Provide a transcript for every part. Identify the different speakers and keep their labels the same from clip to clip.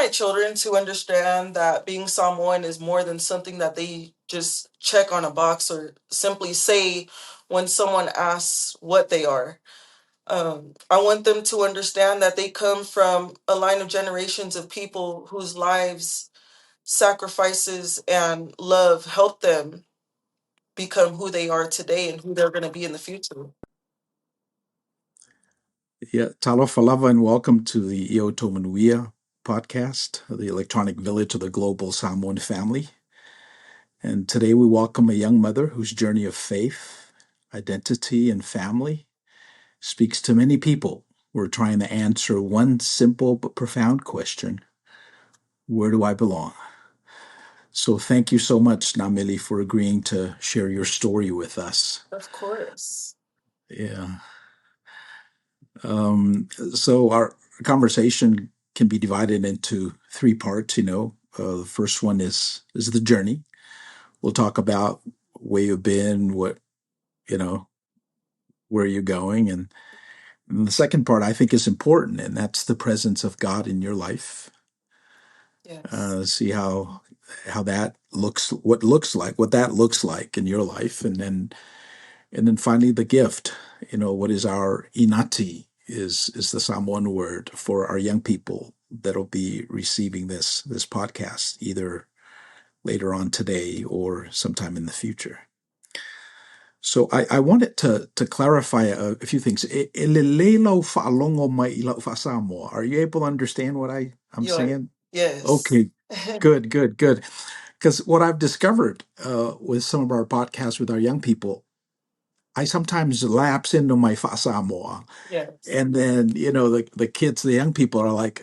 Speaker 1: my children to understand that being Samoan is more than something that they just check on a box or simply say when someone asks what they are. I want them to understand that they come from a line of generations of people whose lives, sacrifices, and love helped them become who they are today and who they're going to be in the future.
Speaker 2: Yeah, talofa lava and welcome to the Ia Outou Manuia podcast, the electronic village of the global Samoan family. And today we welcome a young mother whose journey of faith, identity, and family speaks to many people who are trying to answer one simple but profound question: where do I belong? So thank you so much, Nameli, for agreeing to share your story with us.
Speaker 1: Of course.
Speaker 2: Yeah. So our conversation can be divided into three parts. The first one is the journey. We'll talk about where you've been, what you know, where you're going, and the second part I think is important, and that's the presence of God in your life.
Speaker 1: Yes.
Speaker 2: See how that looks, what that looks like in your life, and then finally the gift. What is our inati is the Samoan word for our young people that'll be receiving this podcast either later on today or sometime in the future. So I wanted to clarify a few things. Are you able to understand what I'm
Speaker 1: You're,
Speaker 2: saying?
Speaker 1: yes.
Speaker 2: Okay, good, good, good. Because what I've discovered with some of our podcasts with our young people, I sometimes lapse into my Samoa.
Speaker 1: Yes.
Speaker 2: And then, the kids, the young people are like,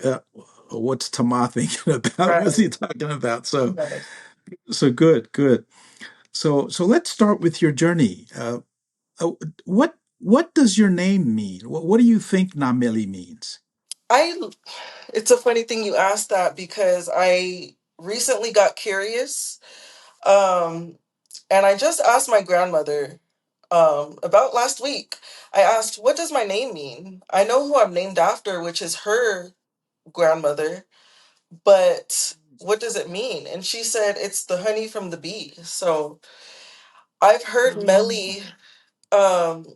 Speaker 2: what's Tama thinking about? What's he
Speaker 1: Right.
Speaker 2: talking about? So
Speaker 1: Yes.
Speaker 2: good, good. So let's start with your journey. Uh, what does your name mean? What do you think Nameli means?
Speaker 1: I It's a funny thing you asked that because I recently got curious. Um and I just asked my grandmother about last week. I asked, "What does my name mean?" I know who I'm named after, which is her grandmother, but what does it mean? And she said it's the honey from the bee. So I've heard Meli um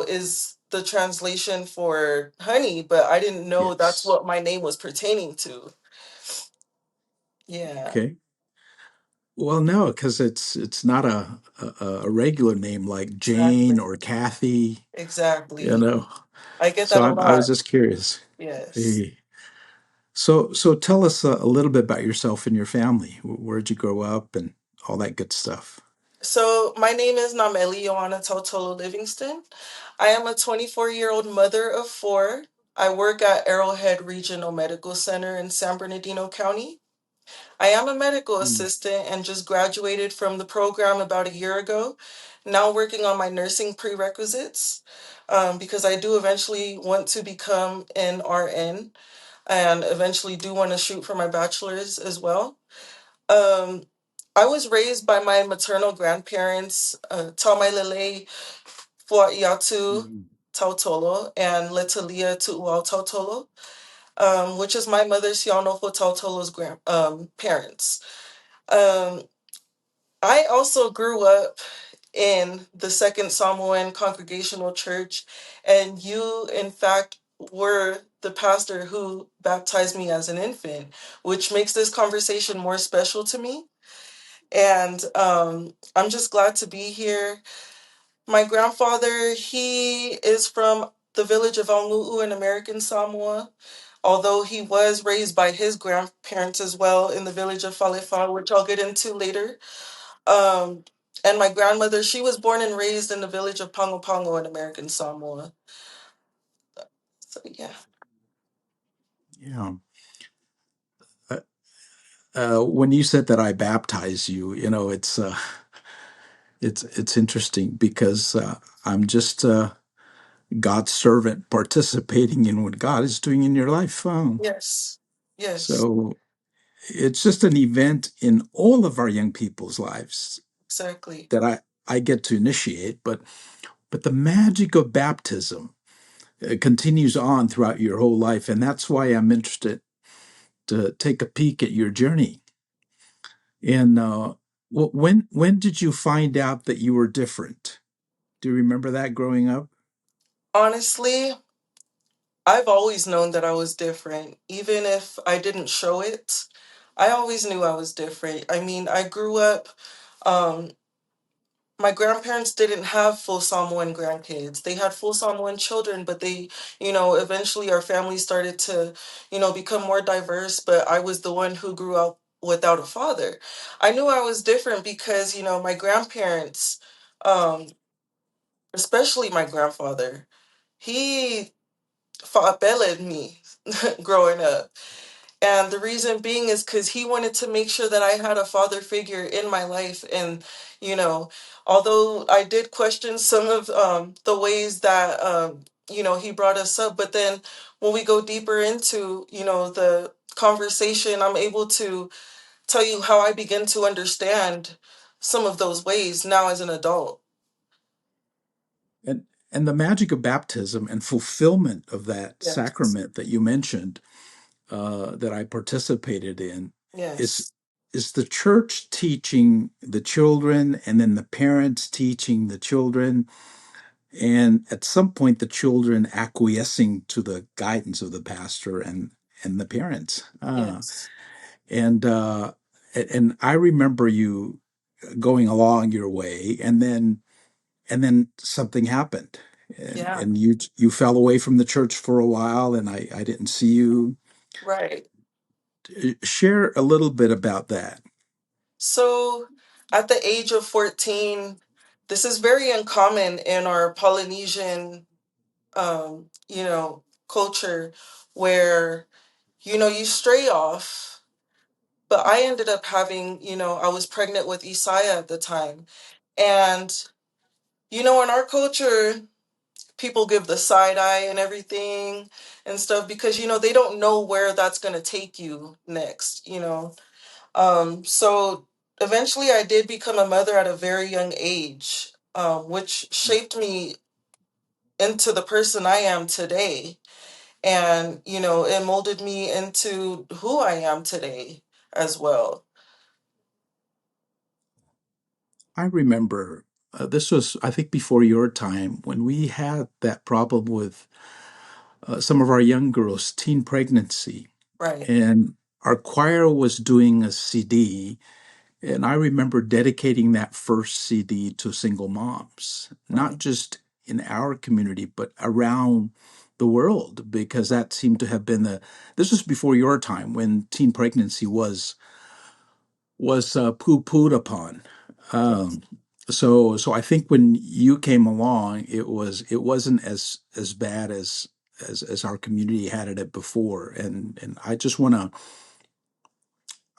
Speaker 1: is the translation for honey, but I didn't know that's
Speaker 2: Yes.
Speaker 1: what my name was pertaining to. Yeah,
Speaker 2: Okay. Well, no, because it's not a regular name like Jane
Speaker 1: exactly.
Speaker 2: or Kathy. You
Speaker 1: Exactly.
Speaker 2: know.
Speaker 1: I get
Speaker 2: So
Speaker 1: that a
Speaker 2: I was
Speaker 1: lot.
Speaker 2: just curious.
Speaker 1: Yes.
Speaker 2: Hey. So tell us a little bit about yourself and your family. Where'd you grow up and all that good stuff?
Speaker 1: So my name is Nameli Tautolo Livingston. I am a 24-year-old mother of four. I work at Arrowhead Regional Medical Center in San Bernardino County. I am a medical
Speaker 2: Mm.
Speaker 1: assistant and just graduated from the program about a year ago. Now working on my nursing prerequisites because I do eventually want to become an RN and eventually do want to shoot for my bachelor's as well. Um, I was raised by my maternal grandparents, Taumailele Fua'iatu
Speaker 2: Mm.
Speaker 1: Tautolo and Letalia Tu'uau Tautolo, which is my mother Sianofo Tautolo's parents. Um, I also grew up in the Second Samoan Congregational Church, and you, in fact, were the pastor who baptized me as an infant, which makes this conversation more special to me. And I'm just glad to be here. My grandfather, he is from the village of Aunguu in American Samoa, although he was raised by his grandparents as well in the village of Falefa, which I'll get into later. Um, and my grandmother, she was born and raised in the village of Pango Pango in American Samoa. So yeah.
Speaker 2: Yeah. Uh, when you said that I baptize you, it's interesting because I'm just God's servant participating in what God is doing in your life.
Speaker 1: Yes. Yes.
Speaker 2: So it's just an event in all of our young people's lives
Speaker 1: Exactly.
Speaker 2: that I get to initiate, but the magic of baptism continues on throughout your whole life, and that's why I'm interested take a peek at your journey. And when did you find out that you were different? Do you remember that growing up?
Speaker 1: Honestly, I've always known that I was different, even if I didn't show it. I always knew I was different. I mean, I grew up, um, my grandparents didn't have full Samoan grandkids. They had full Samoan children, but eventually our family started to, become more diverse. But I was the one who grew up without a father. I knew I was different because, my grandparents, um, especially my grandfather, he fought me growing up. And the reason being is because he wanted to make sure that I had a father figure in my life. And, you know, although I did question some of the ways that, he brought us up, but then when we go deeper into, the conversation, I'm able to tell you how I begin to understand some of those ways now as an adult.
Speaker 2: And and the magic of baptism and fulfillment of that
Speaker 1: Yes.
Speaker 2: sacrament that you mentioned, that I participated in, is
Speaker 1: Yes.
Speaker 2: is the church teaching the children, and then the parents teaching the children, and at some point the children acquiescing to the guidance of the pastor and the parents.
Speaker 1: Yes.
Speaker 2: And I remember you going along your way, and then something happened,
Speaker 1: Yeah.
Speaker 2: and you fell away from the church for a while, and I didn't see you.
Speaker 1: Right.
Speaker 2: Share a little bit about that.
Speaker 1: So, at the age of 14, this is very uncommon in our Polynesian, culture where, you stray off. But I ended up having, I was pregnant with Isaiah at the time. And, in our culture, people give the side eye and everything and stuff because, they don't know where that's going to take you next. So eventually I did become a mother at a very young age, which shaped me into the person I am today. And, it molded me into who I am today as well.
Speaker 2: I remember, this was, I think, before your time, when we had that problem with some of our young girls, teen pregnancy,
Speaker 1: Right,
Speaker 2: and our choir was doing a CD. And I remember dedicating that first CD to single moms, not
Speaker 1: right,
Speaker 2: just in our community, but around the world, because that seemed to have been this was before your time, when teen pregnancy was poo-pooed upon.
Speaker 1: yes,
Speaker 2: Um, so I think when you came along, it wasn't as bad as our community had it before. And I just want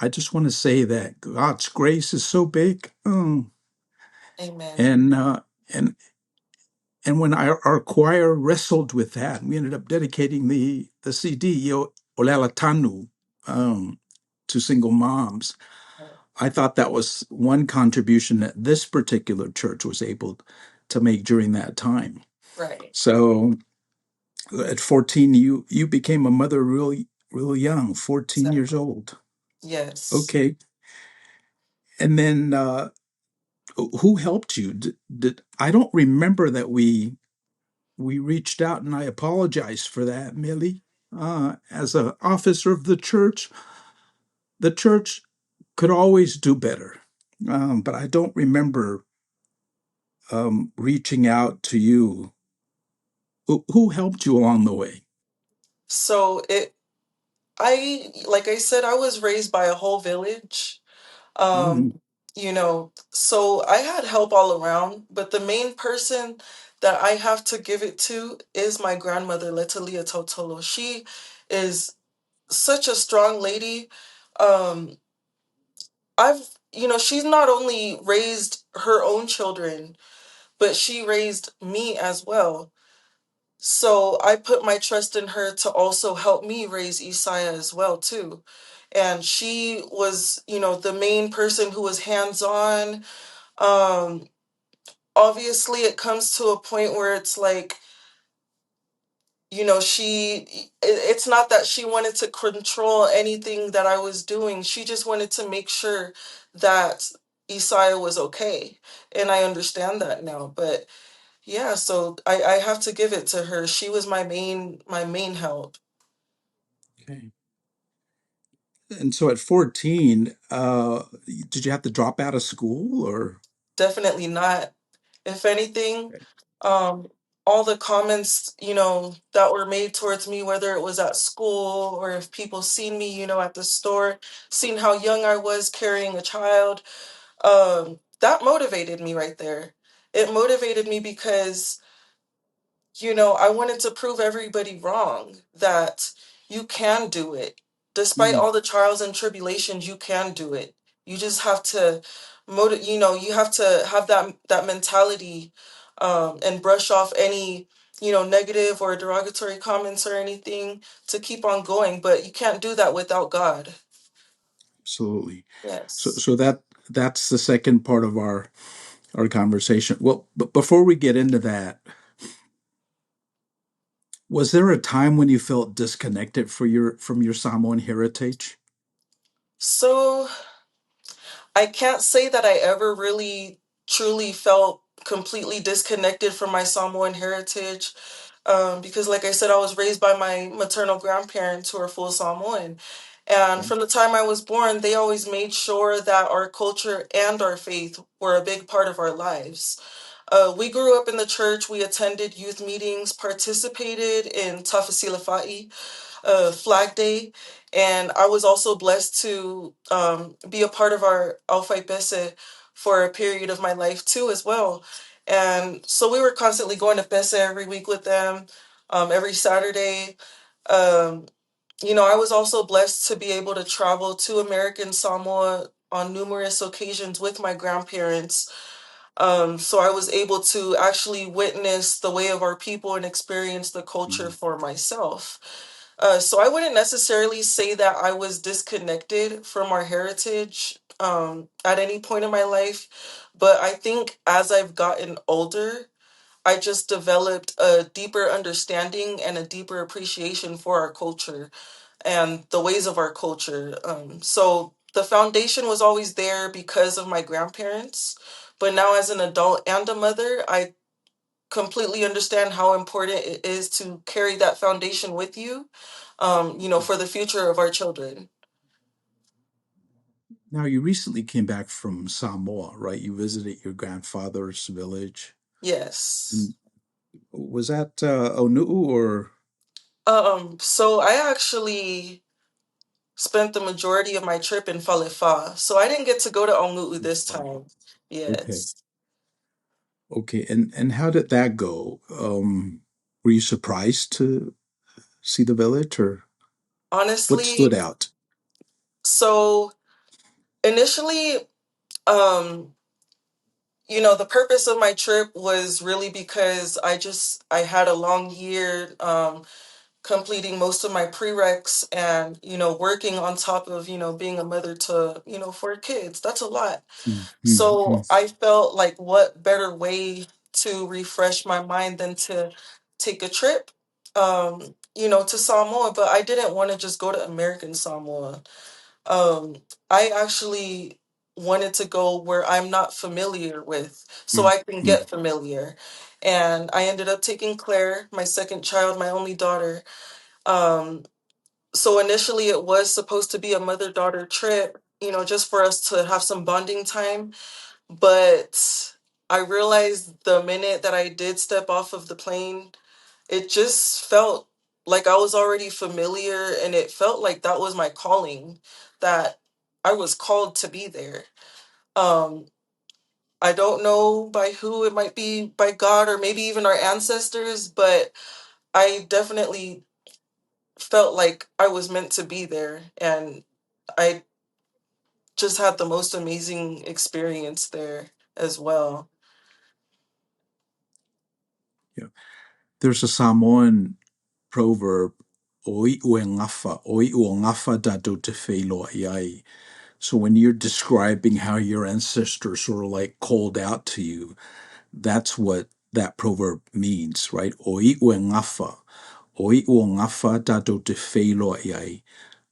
Speaker 2: to say that God's grace is so big.
Speaker 1: amen,
Speaker 2: And and when our choir wrestled with that, we ended up dedicating the CD Olala Tanu, um, to single moms.
Speaker 1: right,
Speaker 2: I thought that was one contribution that this particular church was able to make during that time.
Speaker 1: right,
Speaker 2: So at 14, you became a mother real young, 14 years
Speaker 1: exactly,
Speaker 2: old.
Speaker 1: yes.
Speaker 2: Okay. And then who helped you? I don't remember that we reached out, and I apologize for that, Millie. As an officer of the church could always do better. But I don't remember reaching out to you. Who helped you along the way?
Speaker 1: So like I said, I was raised by a whole village.
Speaker 2: Mm,
Speaker 1: So I had help all around, but the main person that I have to give it to is my grandmother, Ia Tautolo. She is such a strong lady. Um, she's not only raised her own children, but she raised me as well. So I put my trust in her to also help me raise Isaiah as well too. And she was, the main person who was hands-on. Obviously it comes to a point where it's like it's not that she wanted to control anything that I was doing. She just wanted to make sure that Isaiah was okay. And I understand that now. But yeah, so I have to give it to her. She was my main help.
Speaker 2: Okay. And so at 14, did you have to drop out of school or?
Speaker 1: Definitely not. If anything,
Speaker 2: Okay.
Speaker 1: um, all the comments, that were made towards me, whether it was at school or if people seen me, at the store, seen how young I was carrying a child, that motivated me right there. It motivated me because I wanted to prove everybody wrong that you can do it. Despite
Speaker 2: Mm,
Speaker 1: all the trials and tribulations, you can do it. You just have to you have to have that mentality, and brush off any, negative or derogatory comments or anything to keep on going. But you can't do that without God.
Speaker 2: absolutely. So,
Speaker 1: Yes.
Speaker 2: so that's the second part of our conversation. Well, but before we get into that, was there a time when you felt disconnected from your Samoan heritage?
Speaker 1: So I can't say that I ever really truly felt completely disconnected from my Samoan heritage, because, like I said, I was raised by my maternal grandparents who are full Samoan. And
Speaker 2: Okay.
Speaker 1: from the time I was born, they always made sure that our culture and our faith were a big part of our lives. We grew up in the church, we attended youth meetings, participated in Tafasilafa'i, Flag Day, and I was also blessed to, be a part of our Alfai Pese for a period of my life too, as well. And so we were constantly going to Pese every week with them, every Saturday. Um, I was also blessed to be able to travel to American Samoa on numerous occasions with my grandparents. So I was able to actually witness the way of our people and experience the culture
Speaker 2: Mm,
Speaker 1: for myself. So I wouldn't necessarily say that I was disconnected from our heritage, at any point in my life, but I think as I've gotten older, I just developed a deeper understanding and a deeper appreciation for our culture and the ways of our culture. So the foundation was always there because of my grandparents, but now as an adult and a mother, I completely understand how important it is to carry that foundation with you,
Speaker 2: mm.
Speaker 1: for the future of our children.
Speaker 2: Now, you recently came back from Samoa, right? You visited your grandfather's village.
Speaker 1: Yes.
Speaker 2: And was that Onu'u or?
Speaker 1: So I actually spent the majority of my trip in Falefa, so I didn't get to go to Ongu'u this time.
Speaker 2: Okay.
Speaker 1: Yes.
Speaker 2: Okay. And how did that go? Were you surprised to see the village or what stood
Speaker 1: Honestly,
Speaker 2: out?
Speaker 1: so initially, um, the purpose of my trip was really because I had a long year, completing most of my prereqs and, working on top of, being a mother to, 4 kids. That's a lot.
Speaker 2: Mm, mm,
Speaker 1: So
Speaker 2: mm,
Speaker 1: I felt like what better way to refresh my mind than to take a trip, to Samoa, but I didn't want to just go to American Samoa. um, I actually wanted to go where I'm not familiar with so
Speaker 2: mm,
Speaker 1: I can
Speaker 2: mm,
Speaker 1: get familiar. And I ended up taking Claire, my second child, my only daughter. Um, so initially it was supposed to be a mother-daughter trip, just for us to have some bonding time. But I realized the minute that I did step off of the plane, it just felt like I was already familiar, and it felt like that was my calling, that I was called to be there. Um, I don't know by who, it might be by God or maybe even our ancestors, but I definitely felt like I was meant to be there. And I just had the most amazing experience there as well.
Speaker 2: yeah. There's a Samoan proverb, oi ue ngafa, oi ua ngafa dadu te whailoa iai. So when you're describing how your ancestors sort of like called out to you, that's what that proverb means, right? Oi ue ngafa, o i ua ngafa tātou te whailoa i ai,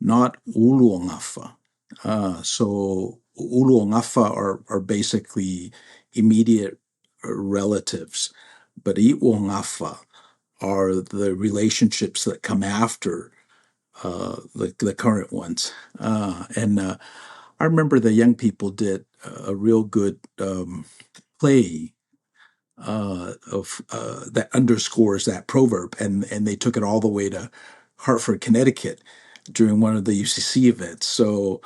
Speaker 2: not ulu o ngafa. So ulu o ngafa are basically immediate relatives, but i ua ngafa are the relationships that come after the current ones. And I remember the young people did a real good play of that underscores that proverb, and they took it all the way to Hartford, Connecticut, during one of the UCC events. So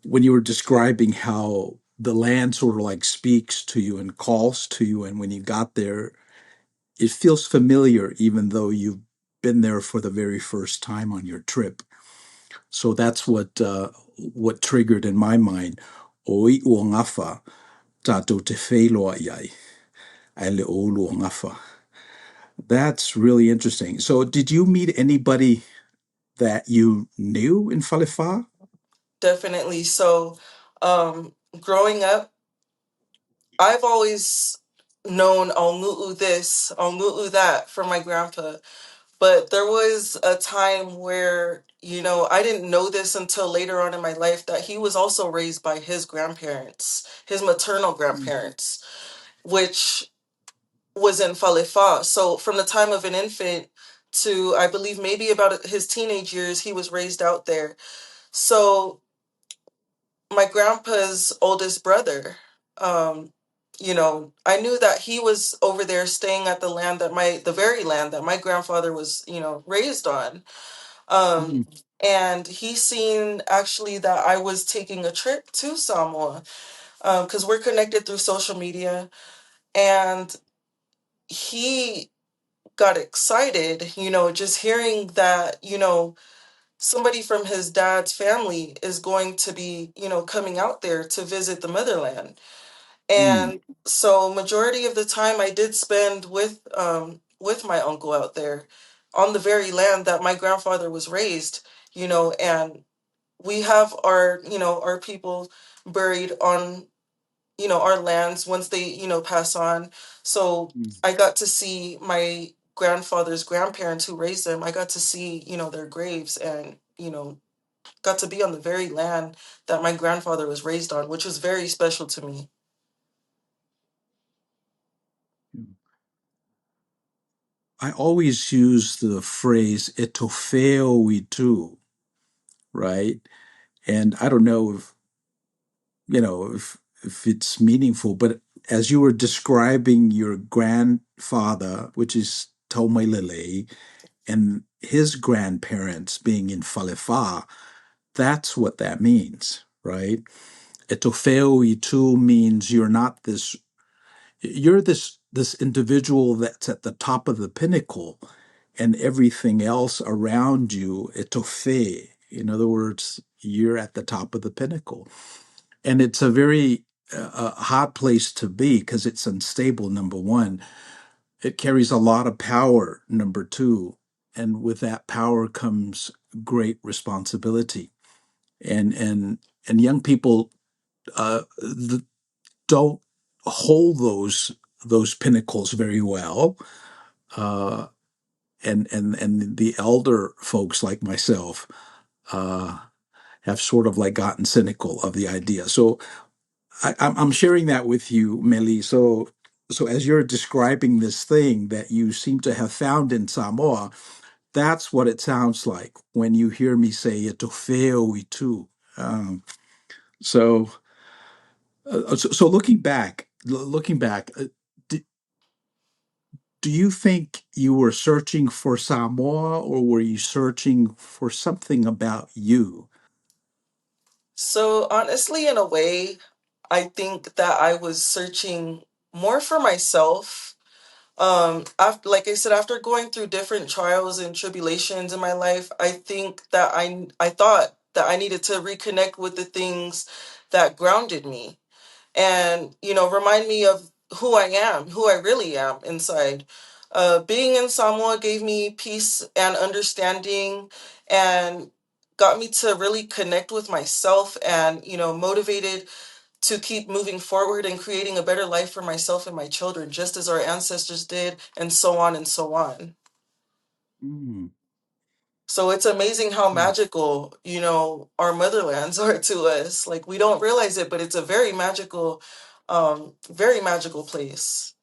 Speaker 2: when you were describing how the land sort of like speaks to you and calls to you, and when you got there, it feels familiar, even though you've been there for the very first time on your trip. So that's what triggered in my mind. O i ua ngafa, tātou te whailoa iai, ai le o ulu o ngafa. That's really interesting. So, did you meet anybody that you knew in Falefa?
Speaker 1: Definitely. So, growing up, I've always known Ongu'u this, Ongu'u that from my grandpa. But there was a time where, I didn't know this until later on in my life that he was also raised by his grandparents, his maternal grandparents, which was in Falefa. So from the time of an infant to, I believe, maybe about his teenage years, he was raised out there. So my grandpa's oldest brother, um, I knew that he was over there staying at the very land that my grandfather was, raised on. Um,
Speaker 2: Mm,
Speaker 1: and he seen actually that I was taking a trip to Samoa, because we're connected through social media. And he got excited, just hearing that, somebody from his dad's family is going to be, coming out there to visit the motherland.
Speaker 2: mm,
Speaker 1: And so majority of the time I did spend with my uncle out there on the very land that my grandfather was raised, and we have our people buried on, our lands once they, pass on. So
Speaker 2: mm.
Speaker 1: I got to see my grandfather's grandparents who raised them. I got to see, their graves, and, got to be on the very land that my grandfather was raised on, which was very special to me.
Speaker 2: I always use the phrase "etofeo we too," right? And I don't know if it's meaningful, but as you were describing your grandfather, which is Taumailele, and his grandparents being in Falefa, that's what that means, right? Etofeoi too means you're this individual that's at the top of the pinnacle, and everything else around you etofe. In other words, you're at the top of the pinnacle, and it's a very hard place to be because it's unstable. Number one, it carries a lot of power. Number two, and with that power comes great responsibility. And young people don't hold those pinnacles very well, uh, and the elder folks like myself uh, have sort of like gotten cynical of the idea. So I'm sharing that with you, Meli. So as you're describing this thing that you seem to have found in Samoa, that's what it sounds like when you hear me say "etofeo itu." Um, so, so looking back, do, do you think you were searching for Samoa, or were you searching for something about you?
Speaker 1: So honestly, in a way, I think that I was searching more for myself. After, like I said, after going through different trials and tribulations in my life, I think that I thought that I needed to reconnect with the things that grounded me, and, remind me of who I am, who I really am inside. Being in Samoa gave me peace and understanding, and got me to really connect with myself, and, motivated to keep moving forward and creating a better life for myself and my children, just as our ancestors did, and so on and so on.
Speaker 2: Mm.
Speaker 1: So it's amazing how
Speaker 2: Mm.
Speaker 1: magical, our motherlands are to us. Like we don't realize it, but it's a very magical place.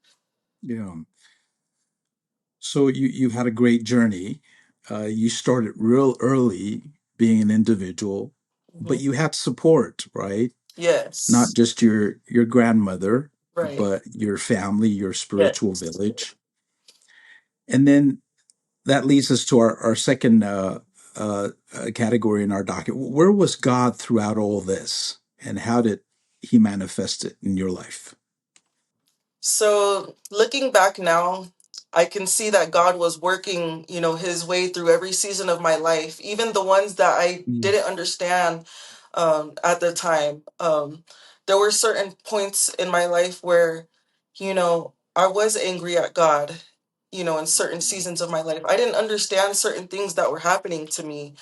Speaker 2: Yeah. So you've had a great journey. You started real early being an individual, but
Speaker 1: Mhm.
Speaker 2: you had support, right? Not
Speaker 1: Yes.
Speaker 2: just your grandmother,
Speaker 1: Right.
Speaker 2: but your family, your spiritual
Speaker 1: Yes.
Speaker 2: village. And then that leads us to our second category in our docket. Where was God throughout all this, and how did He manifest it in your life?
Speaker 1: So looking back now, I can see that God was working, his way through every season of my life, even the ones that I
Speaker 2: Mm.
Speaker 1: didn't understand at the time. There were certain points in my life where, I was angry at God, in certain seasons of my life. I didn't understand certain things that were happening to me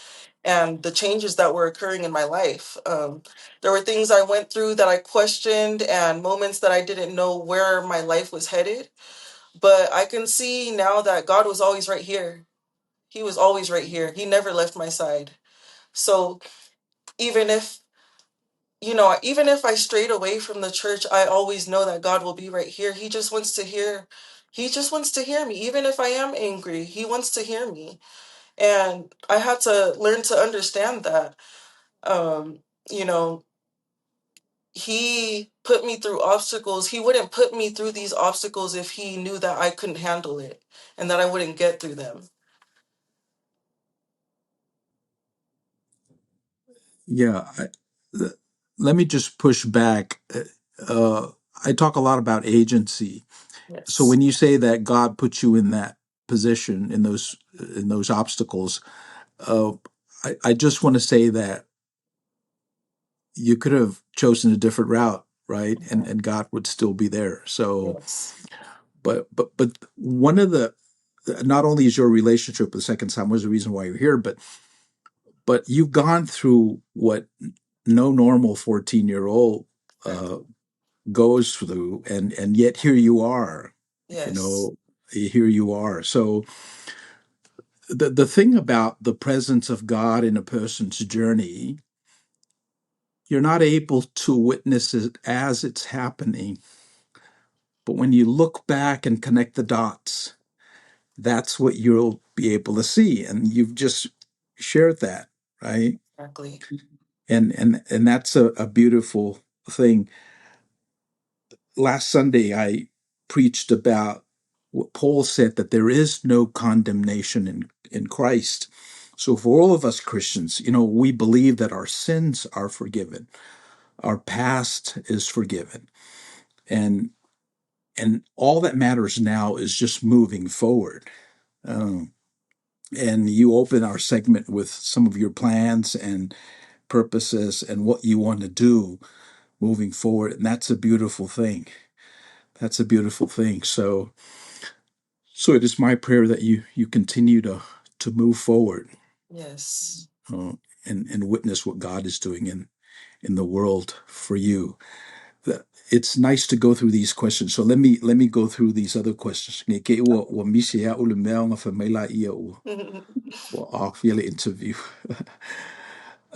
Speaker 1: and the changes that were occurring in my life. There were things I went through that I questioned and moments that I didn't know where my life was headed. But I can see now that God was always right here. He was always right here. He never left my side. So even if, even if I strayed away from the church, I always know that God will be right here. He just wants to hear me. Even if I am angry, he wants to hear me. And I had to learn to understand that. Um, you know, he put me through obstacles. He wouldn't put me through these obstacles if he knew that I couldn't handle it and that I wouldn't get through them.
Speaker 2: Yeah, let me just push back. I talk a lot about agency. So
Speaker 1: Yes.
Speaker 2: when you say that God put you in that position, in those obstacles, uh, I just want to say that you could have chosen a different route, right?
Speaker 1: Mhm.
Speaker 2: And God would still be there. So,
Speaker 1: Yes.
Speaker 2: but one of the not only is your relationship with Second Samuel the reason why you're here, but you've gone through what no normal 14-year-old uh,
Speaker 1: Exactly.
Speaker 2: goes through, and yet here you are. You
Speaker 1: Yes.
Speaker 2: know, here you are. So the thing about the presence of God in a person's journey, you're not able to witness it as it's happening. But when you look back and connect the dots, that's what you'll be able to see. And you've just shared that, right?
Speaker 1: Exactly.
Speaker 2: And that's a beautiful thing. Last Sunday I preached about what Paul said, that there is no condemnation in Christ. So for all of us Christians, we believe that our sins are forgiven. Our past is forgiven. And all that matters now is just moving forward. Um, and you open our segment with some of your plans and purposes and what you want to do moving forward, and that's a beautiful thing. That's a beautiful thing. So it is my prayer that you continue to move forward,
Speaker 1: Yes.
Speaker 2: uh, and witness what God is doing in the world for you. It's nice to go through these questions. So let me go through these other questions. Interview.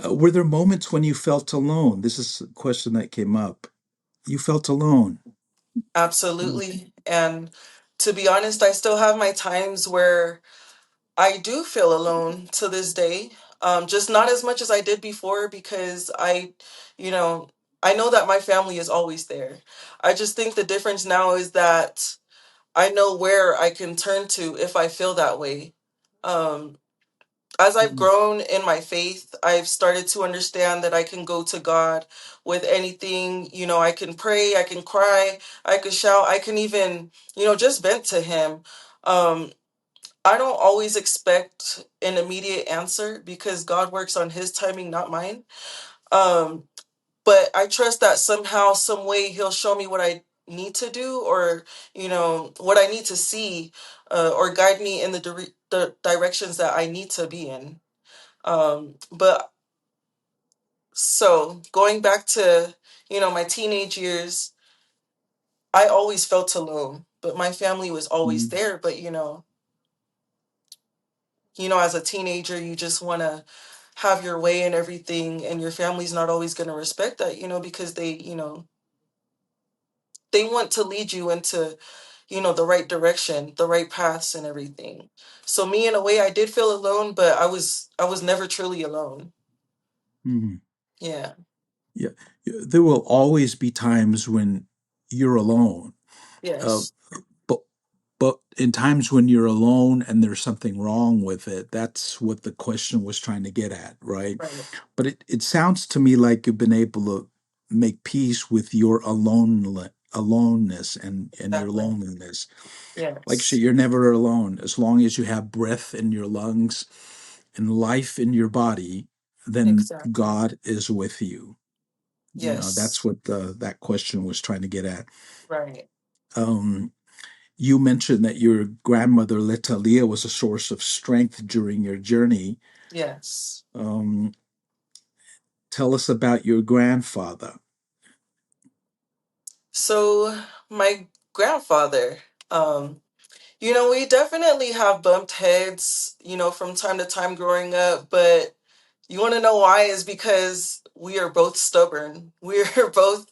Speaker 2: Were there moments when you felt alone? This is a question that came up. You felt alone.
Speaker 1: Absolutely. And to be honest, I still have my times where I do feel alone to this day. Just not as much as I did before because you know, I know that my family is always there. I just think the difference now is that I know where I can turn to if I feel that way. Um, as I've
Speaker 2: Mm.
Speaker 1: grown in my faith, I've started to understand that I can go to God with anything. I can pray, I can cry, I can shout, I can even, just vent to Him. Um, I don't always expect an immediate answer because God works on His timing, not mine. Um, but I trust that somehow, some way, He'll show me what I need to do, or what I need to see, or guide me in the directions that I need to be in. But so going back to my teenage years, I always felt alone, but my family was always
Speaker 2: Mm.
Speaker 1: there. But as a teenager, you just want to have your way and everything, and your family's not always going to respect that, because they want to lead you into, the right direction, the right paths and everything. So me, in a way, I did feel alone, but I was never truly alone.
Speaker 2: Mhm.
Speaker 1: Yeah.
Speaker 2: Yeah, there will always be times when you're alone. Uh,
Speaker 1: Yes.
Speaker 2: but in times when you're alone and there's something wrong with it, that's what the question was trying to get at, right?
Speaker 1: Right.
Speaker 2: But it sounds to me like you've been able to make peace with your aloneness and your
Speaker 1: Exactly.
Speaker 2: loneliness. Like you say,
Speaker 1: Yes.
Speaker 2: you're never alone. As long as you have breath in your lungs and life in your body, then
Speaker 1: Exactly.
Speaker 2: God is with you. That's
Speaker 1: Yes.
Speaker 2: what that question was trying to get at.
Speaker 1: Right.
Speaker 2: Um, you mentioned that your grandmother Letalia was a source of strength during your journey.
Speaker 1: Yes.
Speaker 2: Um, Tell us about your grandfather.
Speaker 1: So my grandfather, um, we definitely have bumped heads, from time to time growing up, but you want to know why is because we are both stubborn. We're both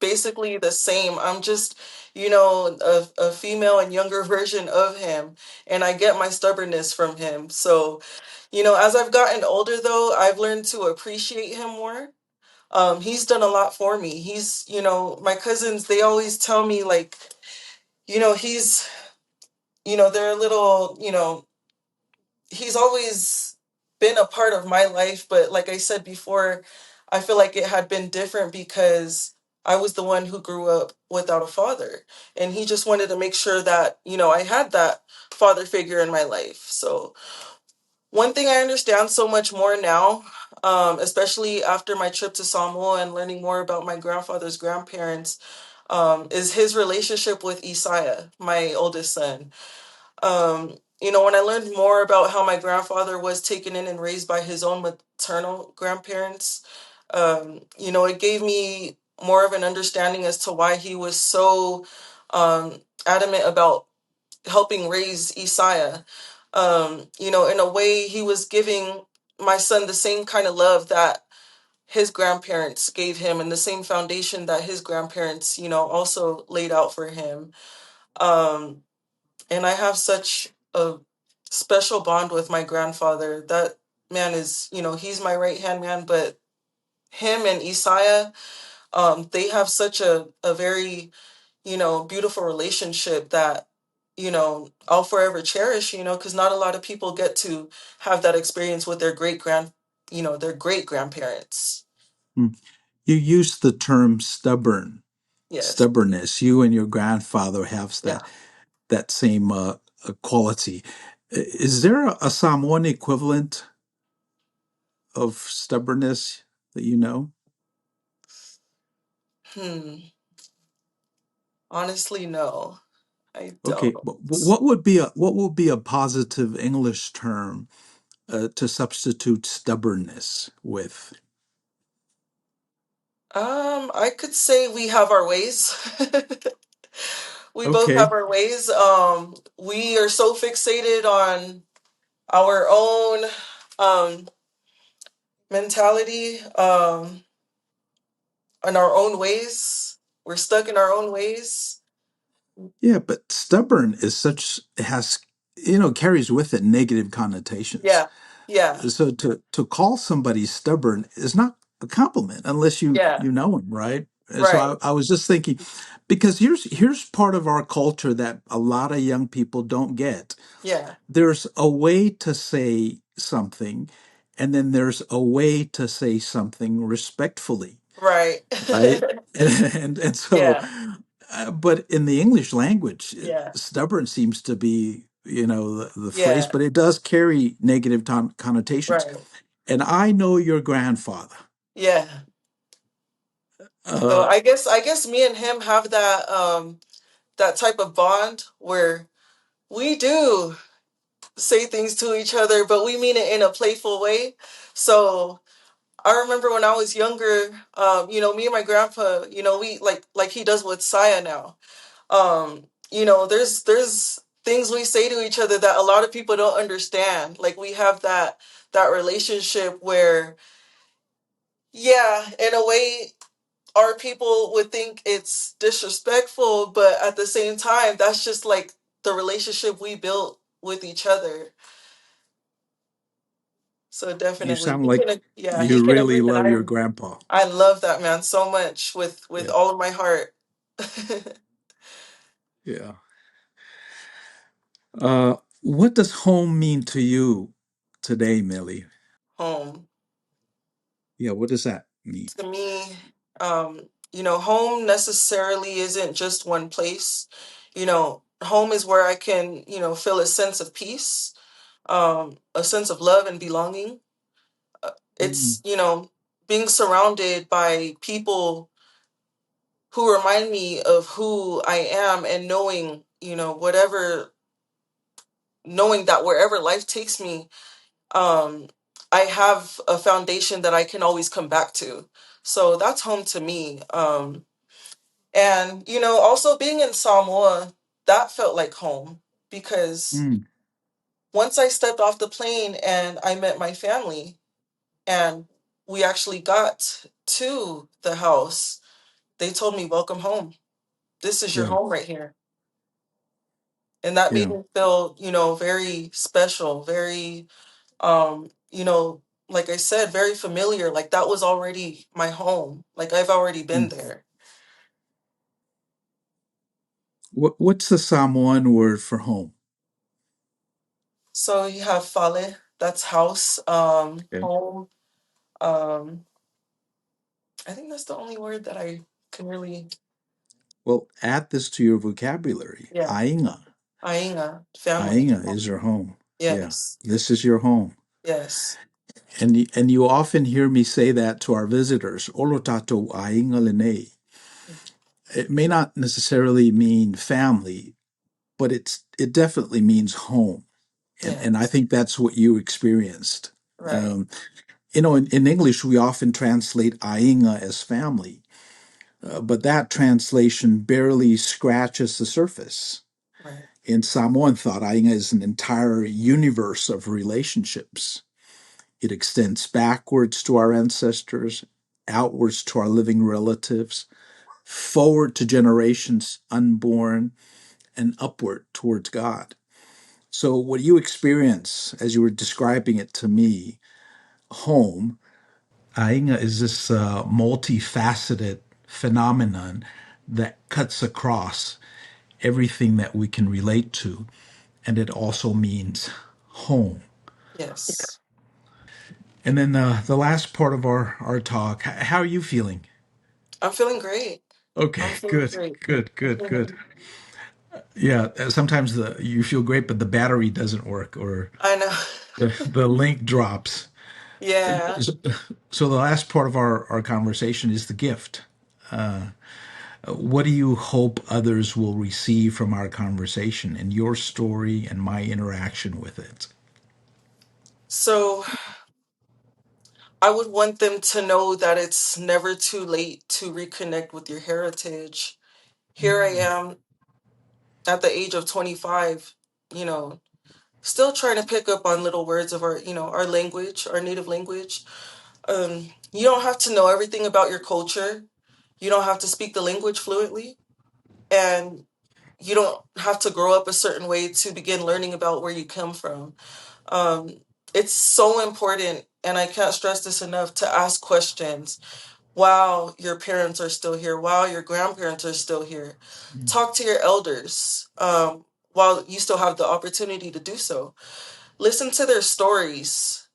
Speaker 1: basically the same. I'm just, a female and younger version of him, and I get my stubbornness from him. So, as I've gotten older, though, I've learned to appreciate him more. He's done a lot for me. My cousins, they always tell me, like, he's, they're a little, he's always been a part of my life, but like I said before, I feel like it had been different because I was the one who grew up without a father, and he just wanted to make sure that, I had that father figure in my life. So one thing I understand so much more now, especially after my trip to Samoa and learning more about my grandfather's grandparents, is his relationship with Isaiah, my oldest son. When I learned more about how my grandfather was taken in and raised by his own maternal grandparents, it gave me more of an understanding as to why he was so adamant about helping raise Isaiah. In a way, he was giving my son the same kind of love that his grandparents gave him, and the same foundation that his grandparents, also laid out for him. Um, and I have such a special bond with my grandfather. That man is, he's my right hand man, but him and Isaiah, they have such a very, beautiful relationship that, I'll forever cherish, because not a lot of people get to have that experience with their great grandparents.
Speaker 2: Mm. You used the term
Speaker 1: Yes.
Speaker 2: stubbornness. You and your grandfather have
Speaker 1: Yeah.
Speaker 2: that same quality. Is there a Samoan equivalent of stubbornness that you know?
Speaker 1: Hmm. Honestly, no, I
Speaker 2: Okay,
Speaker 1: don't.
Speaker 2: but what would be a positive English term to substitute stubbornness with?
Speaker 1: I could say we have our ways. We both have
Speaker 2: Okay,
Speaker 1: our ways. We are so fixated on our own mentality, on our own ways. We're stuck in our own ways.
Speaker 2: yeah, but stubborn is such has carries with it negative connotations.
Speaker 1: Yeah, yeah,
Speaker 2: So to call somebody stubborn is not a compliment unless
Speaker 1: yeah,
Speaker 2: you know him, right? And so
Speaker 1: right.
Speaker 2: I was just thinking, because here's part of our culture that a lot of young people don't get.
Speaker 1: Yeah,
Speaker 2: There's a way to say something, and then there's a way to say something respectfully,
Speaker 1: right.
Speaker 2: right? And so,
Speaker 1: Yeah,
Speaker 2: but in the English language,
Speaker 1: yeah,
Speaker 2: stubborn seems to be the phrase,
Speaker 1: yeah,
Speaker 2: but it does carry negative connotations.
Speaker 1: right.
Speaker 2: And I know your grandfather.
Speaker 1: Yeah. So
Speaker 2: Uh,
Speaker 1: I guess me and him have that type of bond where we do say things to each other, but we mean it in a playful way. So I remember when I was younger, me and my grandpa, we like he does with Saya now. There's things we say to each other that a lot of people don't understand. Like we have that relationship where, yeah, in a way, our people would think it's disrespectful, but at the same time, that's just like the relationship we built with each other. So
Speaker 2: You
Speaker 1: definitely,
Speaker 2: sound like
Speaker 1: yeah, he
Speaker 2: you
Speaker 1: can
Speaker 2: really
Speaker 1: agree that
Speaker 2: love your grandpa.
Speaker 1: I love that man so much with
Speaker 2: Yeah,
Speaker 1: all of my heart.
Speaker 2: yeah. What does home mean to you today, Millie?
Speaker 1: Home.
Speaker 2: Yeah, what does that mean?
Speaker 1: To me, home necessarily isn't just one place. Home is where I can, feel a sense of peace, a sense of love and belonging.
Speaker 2: Mm,
Speaker 1: It's, being surrounded by people who remind me of who I am, and knowing that wherever life takes me, um, I have a foundation that I can always come back to. So that's home to me. And, also being in Samoa, that felt like home because
Speaker 2: mm,
Speaker 1: once I stepped off the plane and I met my family and we actually got to the house, they told me, welcome home. This is your
Speaker 2: yeah,
Speaker 1: home right here. And that made
Speaker 2: yeah.
Speaker 1: me feel, very special, very, um, you know, like I said, very familiar. Like that was already my home. Like I've already been
Speaker 2: Mm.
Speaker 1: there.
Speaker 2: What's the Samoan word for home?
Speaker 1: So you have fale, that's house,
Speaker 2: Okay.
Speaker 1: home. Um, I think that's the only word that I can really,
Speaker 2: Well, add this to your vocabulary.
Speaker 1: yeah.
Speaker 2: Ainga.
Speaker 1: Ainga, family.
Speaker 2: Ainga is your home. Yeah,
Speaker 1: Yes.
Speaker 2: this is your home.
Speaker 1: Yes.
Speaker 2: And you often hear me say that to our visitors. Olo tatou ainga lenei. It may not necessarily mean family, but it definitely means home. And I
Speaker 1: Yes.
Speaker 2: think that's what you experienced.
Speaker 1: Right.
Speaker 2: Um, in English, we often translate ainga as family, but that translation barely scratches the surface.
Speaker 1: Right.
Speaker 2: In Samoan thought, ainga is an entire universe of relationships. It extends backwards to our ancestors, outwards to our living relatives, forward to generations unborn, and upward towards God. So, what you experience as you were describing it to me, home, Ainga is this multifaceted phenomenon that cuts across everything that we can relate to, and it also means home.
Speaker 1: Yes.
Speaker 2: And then the last part of our talk, how are you feeling?
Speaker 1: I'm feeling great.
Speaker 2: Okay,
Speaker 1: I'm feeling
Speaker 2: good,
Speaker 1: great.
Speaker 2: good, good, good. Yeah, sometimes you feel great, but the battery doesn't work or
Speaker 1: I know.
Speaker 2: the link drops.
Speaker 1: Yeah.
Speaker 2: So the last part of our conversation is the gift. What do you hope others will receive from our conversation and your story and my interaction with it?
Speaker 1: So I would want them to know that it's never too late to reconnect with your heritage. Here I am at the age of 25, you know, still trying to pick up on little words of our language, our native language. You don't have to know everything about your culture. You don't have to speak the language fluently. And you don't have to grow up a certain way to begin learning about where you come from. Um, it's so important, and I can't stress this enough, to ask questions while your parents are still here, while your grandparents are still here. Talk to your elders while you still have the opportunity to do so. Listen to their stories.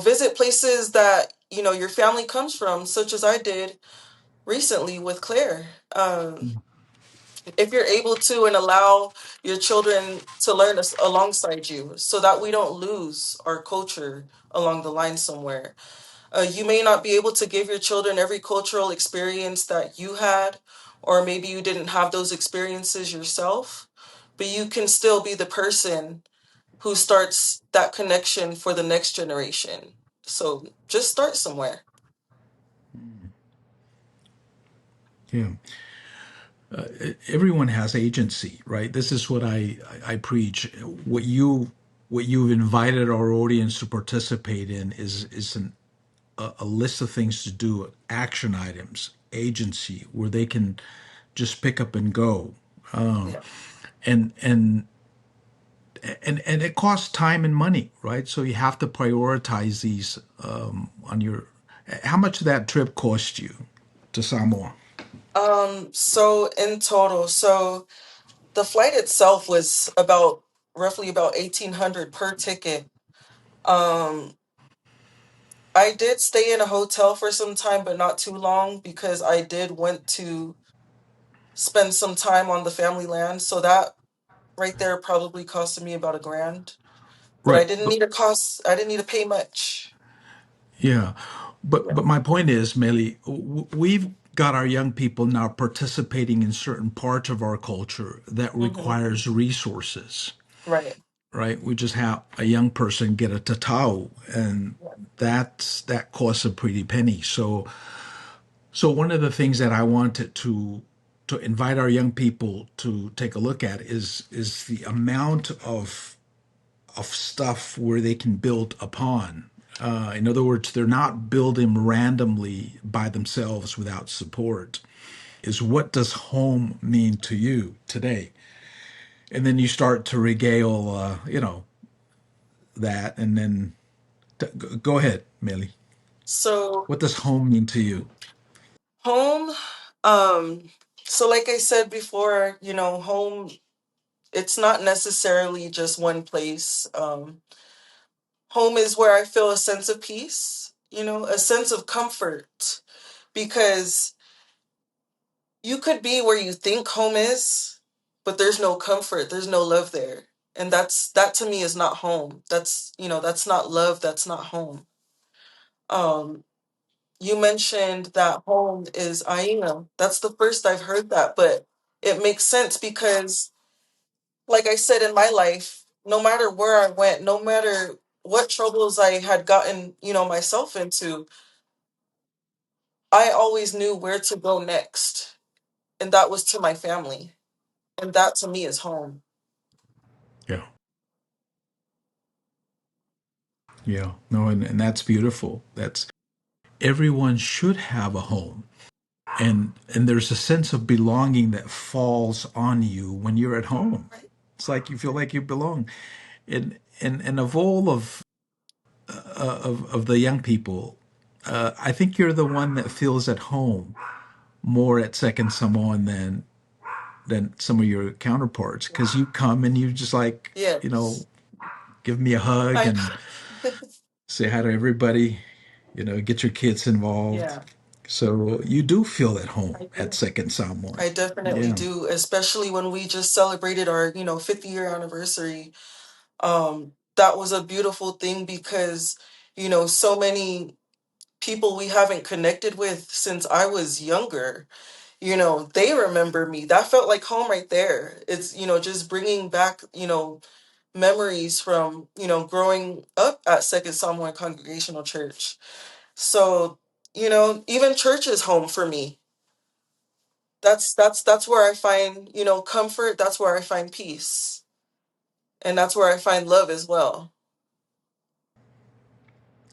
Speaker 1: Visit places that, your family comes from, such as I did recently with Claire. If you're able to, and allow your children to learn alongside you so that we don't lose our culture along the line somewhere. You may not be able to give your children every cultural experience that you had, or maybe you didn't have those experiences yourself, but you can still be the person who starts that connection for the next generation. So just start somewhere.
Speaker 2: Yeah. Everyone has agency, right? This is what I preach. What you've invited our audience to participate in is a list of things to do, action items, agency, where they can just pick up and go.
Speaker 1: Yeah.
Speaker 2: And and it costs time and money, right? So you have to prioritize these on your. How much did that trip cost you to Samoa?
Speaker 1: So in total, so the flight itself was about roughly about 1,800 per ticket. Um, I did stay in a hotel for some time, but not too long because I did want to spend some time on the family land. So that right there probably costed me about $1,000. But
Speaker 2: Right, but
Speaker 1: I didn't need to pay much.
Speaker 2: yeah,
Speaker 1: Yeah.
Speaker 2: but my point is, Meli, we've got our young people now participating in certain parts of our culture that
Speaker 1: Hmm.
Speaker 2: requires resources,
Speaker 1: Right.
Speaker 2: right? We just have a young person get a tatau, and
Speaker 1: Yeah.
Speaker 2: that costs a pretty penny. So one of the things that I wanted to invite our young people to take a look at is the amount of stuff where they can build upon. In other words, they're not building randomly by themselves without support. Is what does home mean to you today? And then you start to regale, that, and then go ahead, Millie.
Speaker 1: So
Speaker 2: What does home mean to you?
Speaker 1: home, um, so like I said before, home, it's not necessarily just one place. Home is where I feel a sense of peace, a sense of comfort, because you could be where you think home is, but there's no comfort, there's no love there. And that to me is not home. That's not love, that's not home. Um, you mentioned that home is Aina. That's the first I've heard that, but it makes sense because, like I said, in my life, no matter where I went, no matter what troubles I had gotten, myself into, I always knew where to go next. And that was to my family. And that to me is home.
Speaker 2: Yeah, yeah, no, and that's beautiful. That's everyone should have a home, and there's a sense of belonging that falls on you when you're at home.
Speaker 1: Right?
Speaker 2: It's like you feel like you belong. And of all of the young people, I think you're the one that feels at home more at Second Samoan than some of your counterparts because you come and you just like
Speaker 1: Yes.
Speaker 2: give me a hug
Speaker 1: I
Speaker 2: and say hi to everybody, get your kids involved.
Speaker 1: yeah,
Speaker 2: So you do feel at home
Speaker 1: I
Speaker 2: at
Speaker 1: do.
Speaker 2: Second Samoan.
Speaker 1: I definitely
Speaker 2: Yeah.
Speaker 1: do, especially when we just celebrated our, 50-year anniversary. That was a beautiful thing because, so many people we haven't connected with since I was younger, they remember me. That felt like home right there. It's, just bringing back, memories from, growing up at Second Samoan Congregational Church. So, even church is home for me. That's where I find, comfort, that's where I find peace, and that's where I find love as well.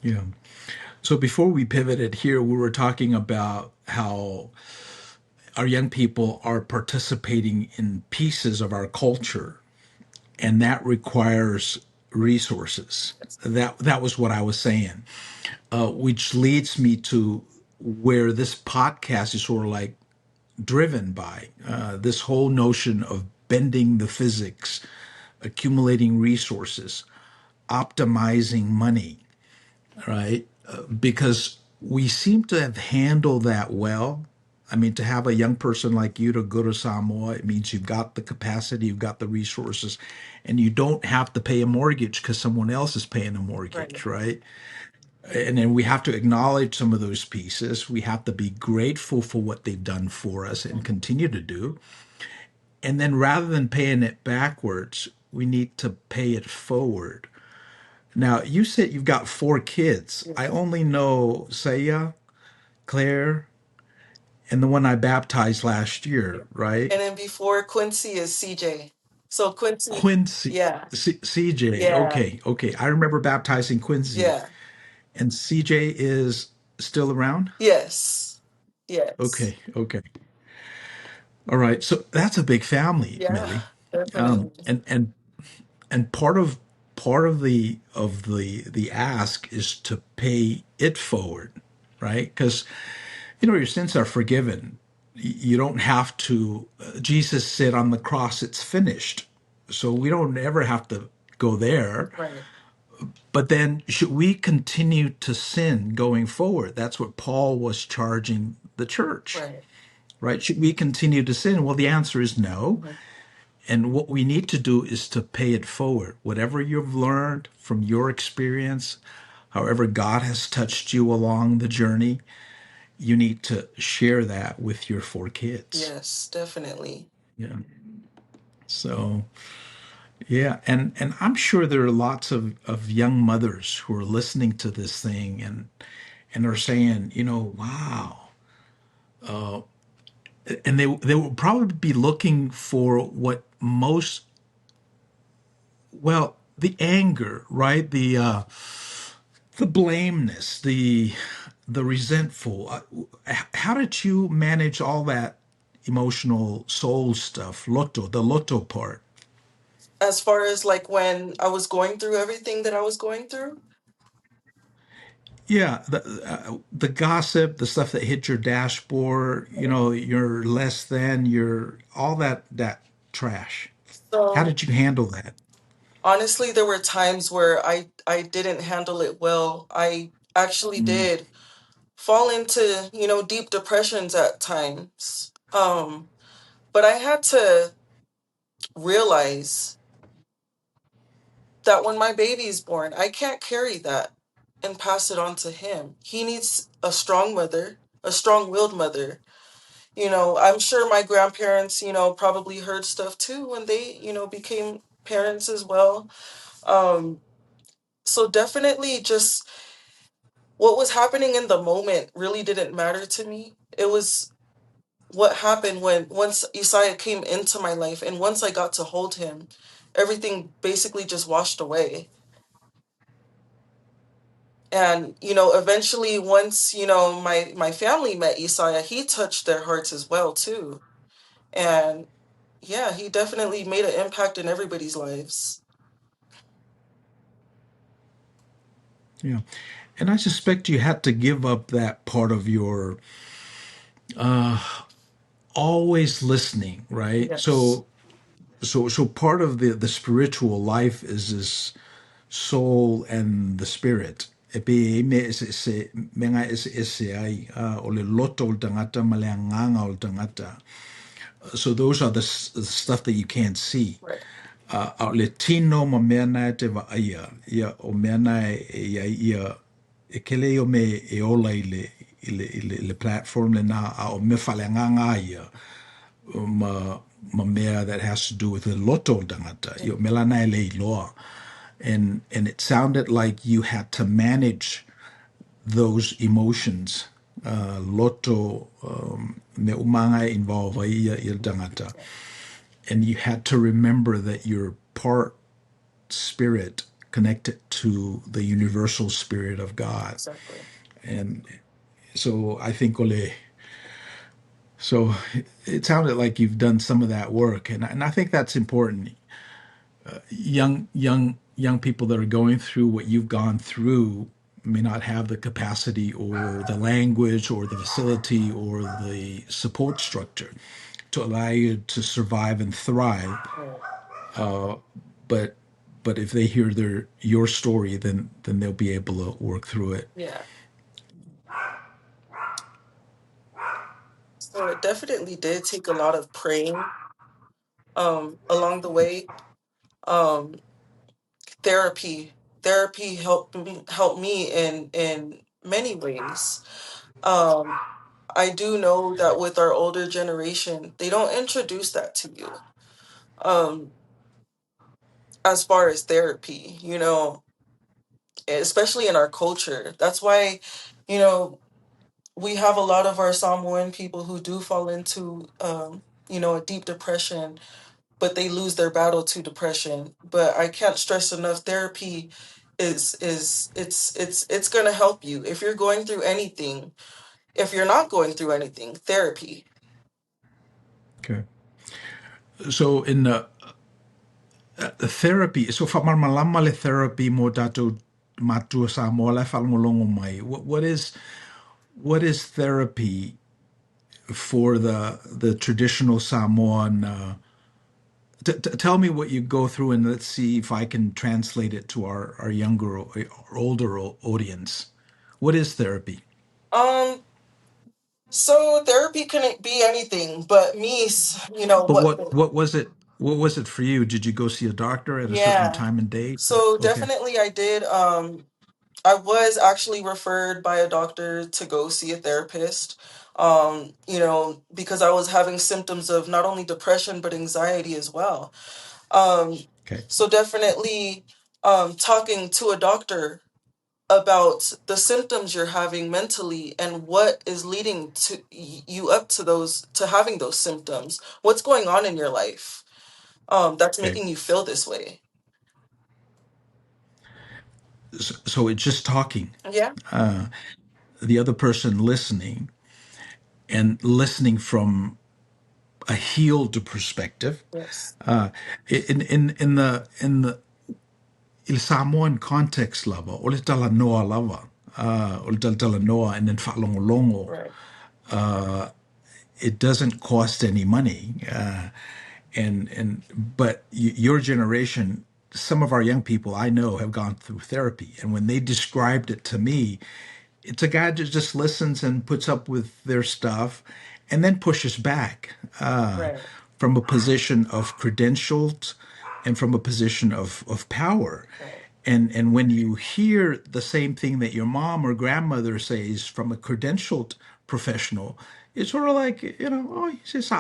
Speaker 2: Yeah. So before we pivoted here, we were talking about how our young people are participating in pieces of our culture, and that requires resources. That was what I was saying, which leads me to where this podcast is sort of like driven by this whole notion of bending the physics, accumulating resources, optimizing money, right? Because we seem to have handled that well. I mean, to have a young person like you to go to Samoa, it means you've got the capacity, you've got the resources, and you don't have to pay a mortgage because someone else is paying a
Speaker 1: Right.
Speaker 2: mortgage, right? And then we have to acknowledge some of those pieces. We have to be grateful for what they've done for us and
Speaker 1: Mhm.
Speaker 2: continue to do. And then rather than paying it backwards, we need to pay it forward. Now, you said you've got four kids.
Speaker 1: Yeah.
Speaker 2: I only know Saya, Claire, and the one I baptized last year, right?
Speaker 1: And then before Quincy is CJ. So Quincy,
Speaker 2: Quincy,
Speaker 1: yeah,
Speaker 2: CJ.
Speaker 1: yeah,
Speaker 2: Okay, okay. I remember baptizing Quincy,
Speaker 1: yeah,
Speaker 2: and CJ is still around.
Speaker 1: yes, yes,
Speaker 2: Okay, okay. All right. So that's a big family,
Speaker 1: yeah,
Speaker 2: Millie. Um,
Speaker 1: definitely.
Speaker 2: and and and part of the ask is to pay it forward, right? Because your sins are forgiven. You don't have to. Jesus said on the cross, "It's finished." So we don't ever have to go there.
Speaker 1: Right,
Speaker 2: But then, should we continue to sin going forward? That's what Paul was charging the church,
Speaker 1: right.
Speaker 2: right? Should we continue to sin? Well, the answer is no.
Speaker 1: Mhm.
Speaker 2: And what we need to do is to pay it forward. Whatever you've learned from your experience, however God has touched you along the journey, you need to share that with your four kids.
Speaker 1: Yes, definitely.
Speaker 2: Yeah. So, yeah. And I'm sure there are lots of young mothers who are listening to this thing and are saying, wow. And they will probably be looking for what most, well, the anger, right? The blameness, the resentful. How did you manage all that emotional soul stuff? The loto part.
Speaker 1: As far as like when I was going through everything that I was going through,
Speaker 2: Yeah, the gossip, the stuff that hit your dashboard. You're less than. You're all that trash. How
Speaker 1: so
Speaker 2: did you handle that?
Speaker 1: honestly, there were times where I didn't handle it well. I actually
Speaker 2: Mm,
Speaker 1: did fall into, deep depressions at times. But I had to realize that when my baby's born, I can't carry that and pass it on to him. He needs a strong mother, a strong-willed mother. I'm sure my grandparents, probably heard stuff too when they, became parents as well. Um, so definitely just what was happening in the moment really didn't matter to me. It was what happened when once Isaiah came into my life and once I got to hold him, everything basically just washed away. And eventually once my family met Isaiah, he touched their hearts as well too. And yeah, he definitely made an impact in everybody's lives.
Speaker 2: yeah, and I suspect you had to give up that part of your always listening, right?
Speaker 1: Yes.
Speaker 2: So part of the spiritual life is this soul and the spirit. E pe me se menga ese ai o le loto o le tangata ma le anganga o le tangata. So those are the stuff that you can't see.
Speaker 1: Right.
Speaker 2: A le tino ma mea nai te wa ia o mea nai ia e kele o me e ola i le platform le na a o me fale anganga ia ma mea that has to do with the loto tangata. Io melana ele loa. And it sounded like you had to manage those emotions. Loto me umanga involve ia il tangata. And you had to remember that you're part spirit connected to the universal spirit of God.
Speaker 1: Exactly.
Speaker 2: And so I think ole so it sounded like you've done some of that work, and I think that's important. Young people that are going through what you've gone through may not have the capacity or the language or the facility or the support structure to allow you to survive and thrive.
Speaker 1: Right.
Speaker 2: But if they hear your story, then they'll be able to work through it.
Speaker 1: Yeah. So it definitely did take a lot of praying along the way. Um therapy therapy helped me in many ways. Um I do know that with our older generation, they don't introduce that to you. Um as far as therapy, especially in our culture. That's why, you know, we have a lot of our Samoan people who do fall into, a deep depression, but they lose their battle to depression. But I can't stress enough, therapy is it's going to help you if you're going through anything. If you're not going through anything, therapy.
Speaker 2: Okay. So in the therapy, so whamarmalama le therapy mo tātou matua Samoa lai whalongolongo mai. What is therapy for the traditional Samoan? Tell me what you go through, and let's see if I can translate it to our younger or older audience. What is therapy?
Speaker 1: Um, so therapy couldn't be anything, but me,
Speaker 2: But
Speaker 1: what,
Speaker 2: what was it? What was it for you? Did you go see a doctor at a certain
Speaker 1: yeah.
Speaker 2: time and date?
Speaker 1: So
Speaker 2: Okay,
Speaker 1: definitely I did. I was actually referred by a doctor to go see a therapist, because I was having symptoms of not only depression, but anxiety as well. Um,
Speaker 2: okay,
Speaker 1: so definitely, talking to a doctor about the symptoms you're having mentally and what is leading to you up to having those symptoms. What's going on in your life, that's
Speaker 2: okay.
Speaker 1: making you feel this way?
Speaker 2: So it's just talking,
Speaker 1: Yeah.
Speaker 2: the other person listening, and listening from a healed perspective.
Speaker 1: Yes.
Speaker 2: In the il Samoan context lava, o le tala noa lava, o le tala noa, and then whalongolongo,
Speaker 1: Right.
Speaker 2: it doesn't cost any money. And but your generation, some of our young people I know have gone through therapy, and when they described it to me, it's a guy that just listens and puts up with their stuff, and then pushes back
Speaker 1: Right.
Speaker 2: from a position of credentials and from a position of power.
Speaker 1: Right.
Speaker 2: And when you hear the same thing that your mom or grandmother says from a credentialed professional, it's sort of like, oh, he says,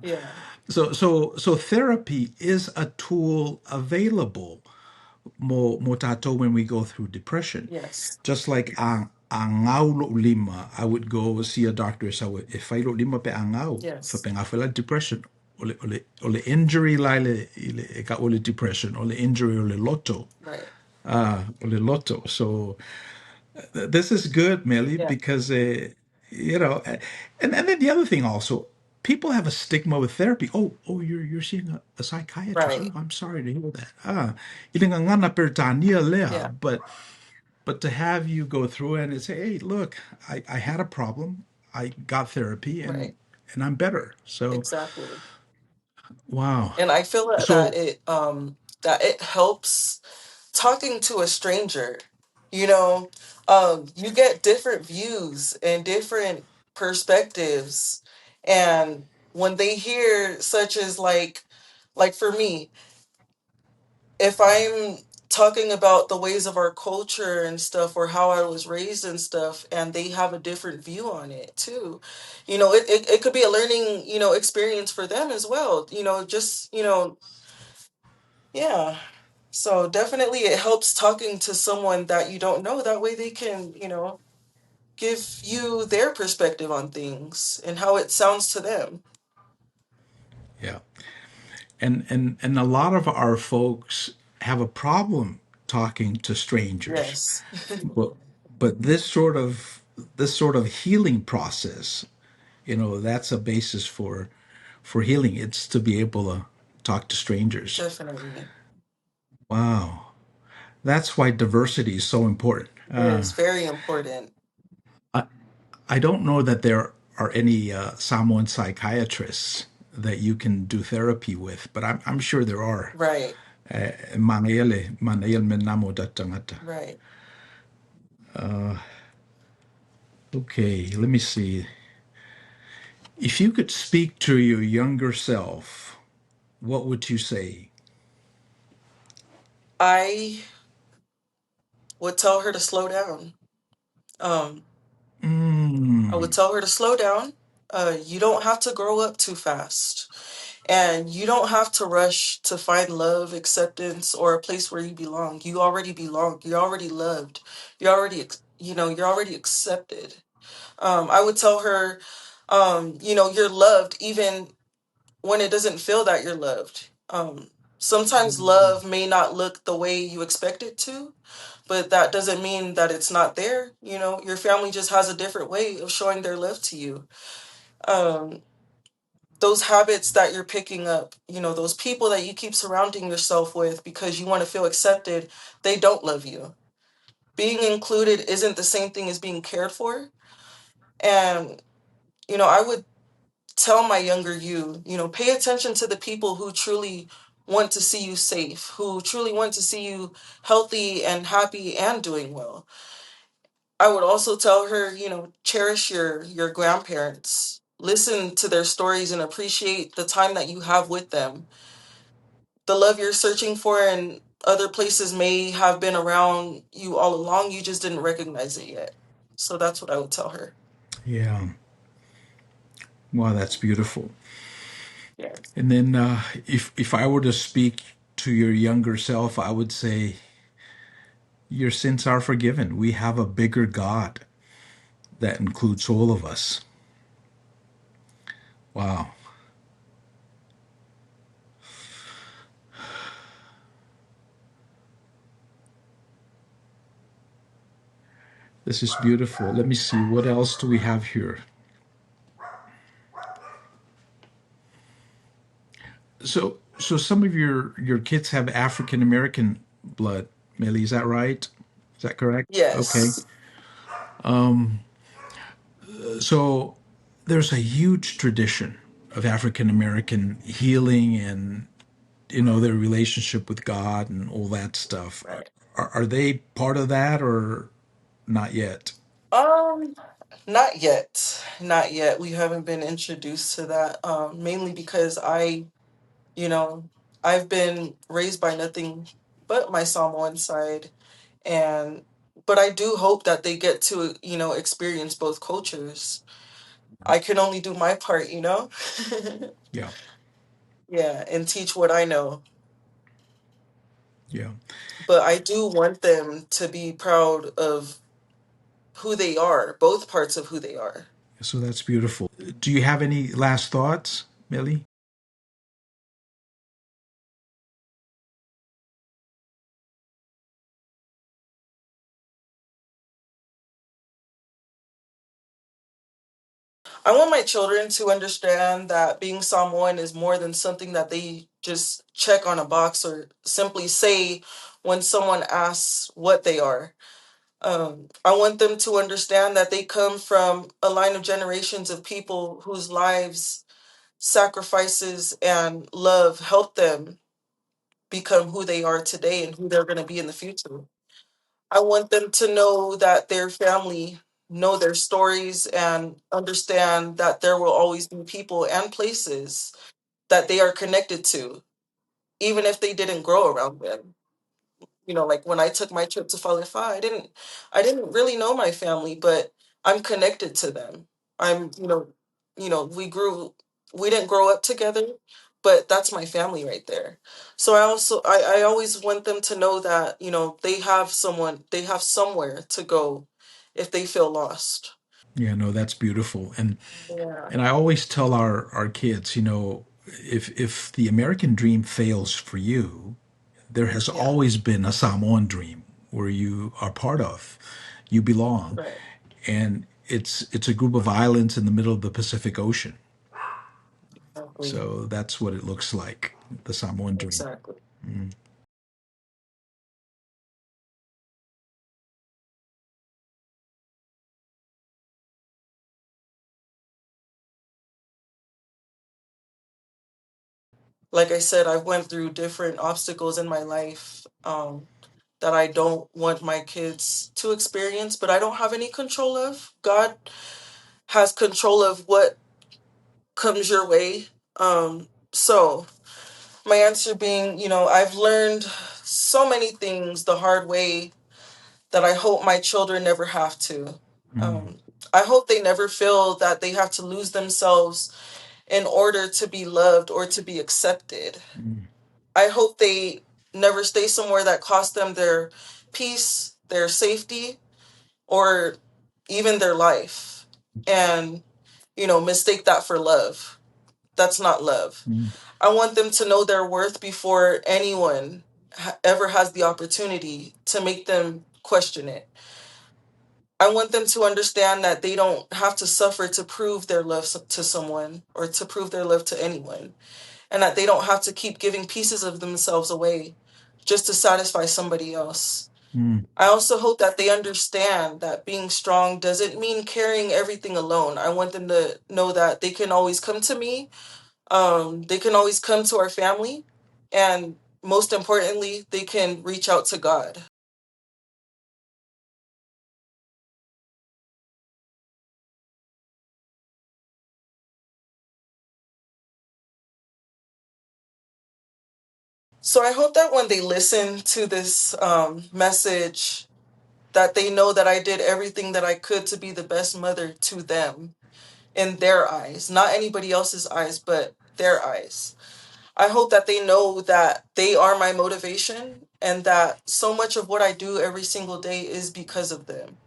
Speaker 1: Yeah.
Speaker 2: so therapy is a tool available mo tato when we go through depression.
Speaker 1: Yes.
Speaker 2: Just like ang ngau lima, I would go see a doctor. So if I lima pe ang ngau, fa
Speaker 1: Yes.
Speaker 2: pe ngā depression. Ole injury lai le ka ole depression, ole injury ole loto.
Speaker 1: Right.
Speaker 2: Ole loto. So this is good, Melly,
Speaker 1: Yeah.
Speaker 2: because you know, and then the other thing also, people have a stigma with therapy. Oh, you're seeing a psychiatrist. Oh,
Speaker 1: Right.
Speaker 2: I'm sorry to hear that. Ilang nga na pertania lea,
Speaker 1: Yeah.
Speaker 2: but to have you go through it and say, hey, look, I had a problem. I got therapy, and
Speaker 1: Right.
Speaker 2: I'm better. So
Speaker 1: Exactly.
Speaker 2: wow.
Speaker 1: And I feel
Speaker 2: So
Speaker 1: that it helps talking to a stranger. You get different views and different perspectives, and when they hear such as like for me, if I'm talking about the ways of our culture and stuff, or how I was raised and stuff, and they have a different view on it too, it could be a learning, experience for them as well. Yeah. So definitely it helps talking to someone that you don't know. That way they can, give you their perspective on things and how it sounds to them.
Speaker 2: yeah, and a lot of our folks have a problem talking to strangers.
Speaker 1: Yes.
Speaker 2: But but this sort of healing process, that's a basis for healing. It's to be able to talk to strangers.
Speaker 1: Definitely.
Speaker 2: Wow, that's why diversity is so important.
Speaker 1: It is very important.
Speaker 2: I I don't know that there are any Samoan psychiatrists that you can do therapy with, but I'm sure there are.
Speaker 1: Right.
Speaker 2: Manele menamo da tangata.
Speaker 1: Right.
Speaker 2: Okay, let me see. If you could speak to your younger self, what would you say?
Speaker 1: I would tell her to slow down. Um, I would
Speaker 2: Mm,
Speaker 1: tell her to slow down. You don't have to grow up too fast. And you don't have to rush to find love, acceptance, or a place where you belong. You already belong. You're already loved. You're already you're already accepted. I would tell her, you're loved even when it doesn't feel that you're loved. Sometimes love may not look the way you expect it to, but that doesn't mean that it's not there. Your family just has a different way of showing their love to you. Um, those habits that you're picking up, those people that you keep surrounding yourself with because you want to feel accepted, they don't love you. Being included isn't the same thing as being cared for. And, I would tell my younger pay attention to the people who truly want to see you safe, who truly want to see you healthy and happy and doing well. I would also tell her, cherish your grandparents. Listen to their stories and appreciate the time that you have with them. The love you're searching for in other places may have been around you all along. You just didn't recognize it yet. So that's what I would tell her.
Speaker 2: Yeah. Wow, that's beautiful.
Speaker 1: Yes.
Speaker 2: And then, if I were to speak to your younger self, I would say, your sins are forgiven. We have a bigger God that includes all of us. Wow. This is beautiful. Let me see. What else do we have here? So some of your kids have African American blood. Millie, is that right? Is that correct? Okay.
Speaker 1: Yes.
Speaker 2: So there's a huge tradition of African American healing and their relationship with God and all that stuff.
Speaker 1: Right.
Speaker 2: Are they part of that or not yet?
Speaker 1: Um, Not yet. Not yet. We haven't been introduced to that. Mainly because you know, I've been raised by nothing but my Samoan side, and but I do hope that they get to, experience both cultures. I can only do my part.
Speaker 2: Yeah,
Speaker 1: Yeah, and teach what I know.
Speaker 2: yeah.
Speaker 1: But I do want them to be proud of who they are, both parts of who they are.
Speaker 2: So that's beautiful. Do you have any last thoughts, Millie?
Speaker 1: I want my children to understand that being Samoan is more than something that they just check on a box or simply say when someone asks what they are. I want them to understand that they come from a line of generations of people whose lives, sacrifices, and love helped them become who they are today and who they're going to be in the future. I want them to know that their family know their stories and understand that there will always be people and places that they are connected to, even if they didn't grow around them. Like when I took my trip to Falefa, I didn't really know my family, but I'm connected to them. I'm, we didn't grow up together, but that's my family right there. So I always want them to know that, they have somewhere to go if they feel lost.
Speaker 2: Yeah, no, that's beautiful. And
Speaker 1: Yeah.
Speaker 2: and I always tell our kids, if the American dream fails for you, there has
Speaker 1: Yeah.
Speaker 2: always been a Samoan dream where you are part of, you belong,
Speaker 1: Right.
Speaker 2: and it's a group of islands in the middle of the Pacific Ocean.
Speaker 1: Exactly.
Speaker 2: So that's what it looks like, the Samoan dream.
Speaker 1: Exactly. Like I said, I've went through different obstacles in my life, that I don't want my kids to experience, but I don't have any control of. God has control of what comes your way. So my answer being, I've learned so many things the hard way that I hope my children never have to. Um, I hope they never feel that they have to lose themselves in order to be loved or to be accepted. I hope they never stay somewhere that costs them their peace, their safety, or even their life, and mistake that for love. That's not love.
Speaker 2: Mm.
Speaker 1: I want them to know their worth before anyone ever has the opportunity to make them question it. I want them to understand that they don't have to suffer to prove their love to someone or to prove their love to anyone, and that they don't have to keep giving pieces of themselves away just to satisfy somebody else.
Speaker 2: Mm.
Speaker 1: I also hope that they understand that being strong doesn't mean carrying everything alone. I want them to know that they can always come to me. They can always come to our family, and most importantly, they can reach out to God. So I hope that when they listen to this message, that they know that I did everything that I could to be the best mother to them in their eyes, not anybody else's eyes, but their eyes. I hope that they know that they are my motivation and that so much of what I do every single day is because of them.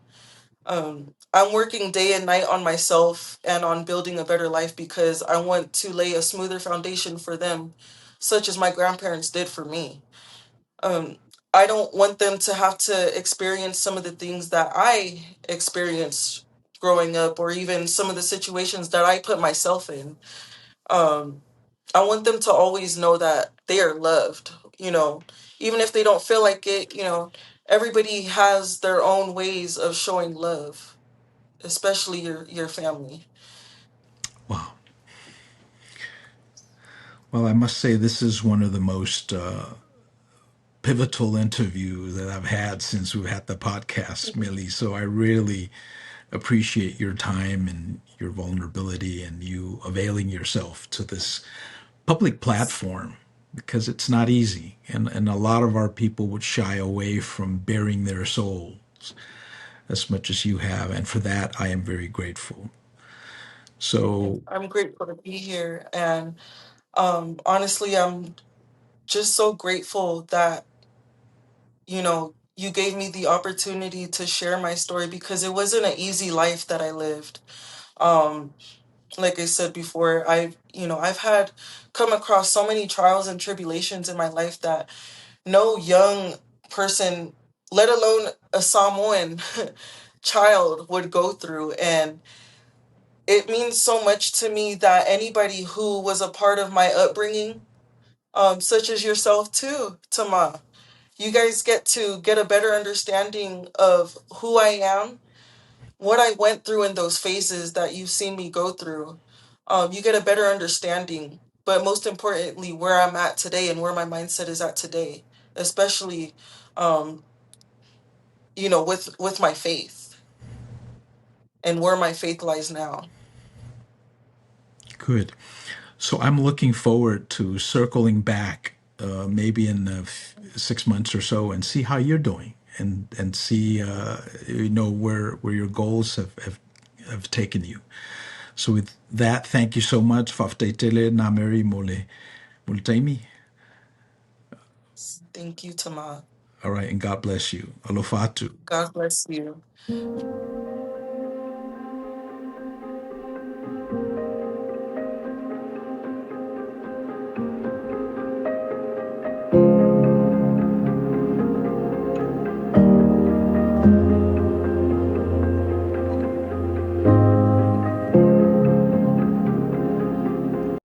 Speaker 1: I'm working day and night on myself and on building a better life because I want to lay a smoother foundation for them, such as my grandparents did for me. Um, I don't want them to have to experience some of the things that I experienced growing up, or even some of the situations that I put myself in. Um, I want them to always know that they are loved, even if they don't feel like it, everybody has their own ways of showing love, especially your family.
Speaker 2: Wow. Well, I must say this is one of the most pivotal interviews that I've had since we've had the podcast, Millie. So I really appreciate your time and your vulnerability and you availing yourself to this public platform because it's not easy. And a lot of our people would shy away from bearing their souls as much as you have. And for that, I am very grateful. So,
Speaker 1: I'm grateful to be here, and honestly, I'm just so grateful that you gave me the opportunity to share my story, because it wasn't an easy life that I lived. Um, like I said before, I've had come across so many trials and tribulations in my life that no young person, let alone a Samoan child, would go through. And it means so much to me that anybody who was a part of my upbringing, such as yourself too, Tama, you guys get a better understanding of who I am, what I went through in those phases that you've seen me go through. You get a better understanding, but most importantly, where I'm at today and where my mindset is at today, especially, um, with my faith and where my faith lies now.
Speaker 2: good. So I'm looking forward to circling back maybe in 6 months or so and see how you're doing and see where your goals have taken you. So with that, thank you so much. Fafteitele Nameri Mole Multaimi.
Speaker 1: Thank you, Tama.
Speaker 2: All right, and God bless you. Alofatu.
Speaker 1: God bless you.